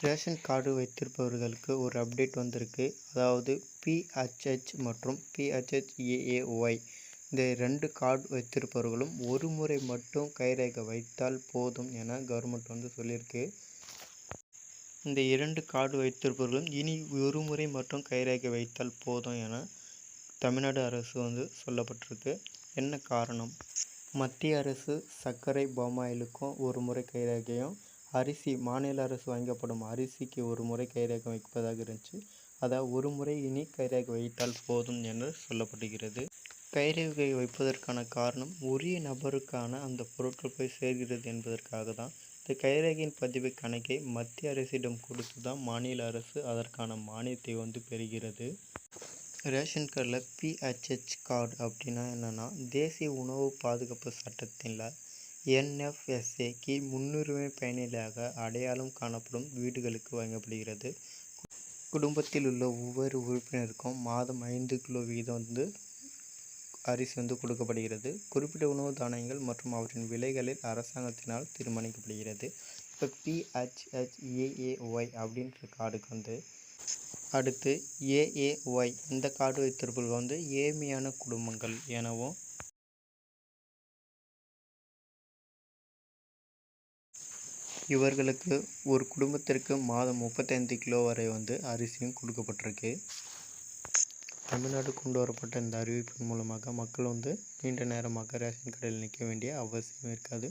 Ration card வைத்திருப்பவர்களுக்கு ஒரு update வந்திருக்கு. அதாவது பிஹெச்ஹெச் மற்றும் பிஹெச்ஹெச்ஏஏஒய் இந்த 2 கார்டு வைத்திருப்பவர்களும் ஒரு முறை மட்டும் கைரேகை வைத்தால் போதும் என கவர்மெண்ட் சொல்லியிருக்கு. இந்த 2 கார்டு வைத்திருப்பவர்களும் இனி ஒரு முறை மட்டும் கைரேகை வைத்தால் போதும் என தமிழ்நாடு அரசு சொல்லப்பட்டிருக்கு. என்ன காரணம்? மத்திய அரசு சர்க்கரை, பாமாயிலுக்கும் ஒரு முறை கைரேகையும், அரிசி மாநில அரசு வழங்கப்படும் அரிசிக்கு ஒரு முறை கைரேகை வைப்பதாக இருந்துச்சு. அதாவது ஒரு முறை இனி கைரேகை வைத்தால் போதும் என்று சொல்லப்படுகிறது. கைரேகை வைப்பதற்கான காரணம் உரிய நபருக்கான அந்த பொருட்கள் போய் சேர்கிறது என்பதற்காக தான். இந்த கைரேகையின் பதிவு கணக்கை மத்திய அரசிடம் கொடுத்து தான் மாநில அரசு அதற்கான மானியத்தை பெறுகிறது. ரேஷன் கார்டில் பிஹெச்ஹெச் கார்டு அப்படின்னா என்னென்னா, தேசிய உணவு பாதுகாப்பு சட்டத்தில் NFSA கீழ் முன்னுரிமை பயணியாக அடையாளம் காணப்படும் வீடுகளுக்கு வழங்கப்படுகிறது. குடும்பத்தில் உள்ள ஒவ்வொரு உறுப்பினருக்கும் மாதம் 5 கிலோ வீதம் அரிசி கொடுக்கப்படுகிறது. குறிப்பிட்ட உணவு தானியங்கள் மற்றும் அவற்றின் விலைகளில் அரசாங்கத்தினால் தீர்மானிக்கப்படுகிறது. இப்போ பிஹெச்ஹெச்ஏஏஒய் அப்படின்ற கார்டுக்கு அடுத்து ஏஏஒய் இந்த கார்டு வைத்திருப்பவர்கள் ஏழ்மையான குடும்பங்கள் எனவும், இவர்களுக்கு ஒரு குடும்பத்திற்கு மாதம் 35 கிலோ வரை அரிசியும் கொடுக்கப்பட்டிருக்கு. தமிழ்நாடு கொண்டு வரப்பட்ட இந்த அறிவிப்பின் மூலமாக மக்கள் நீண்ட நேரமாக ரேஷன் கடையில் நிற்க வேண்டிய அவசியம் இருக்காது.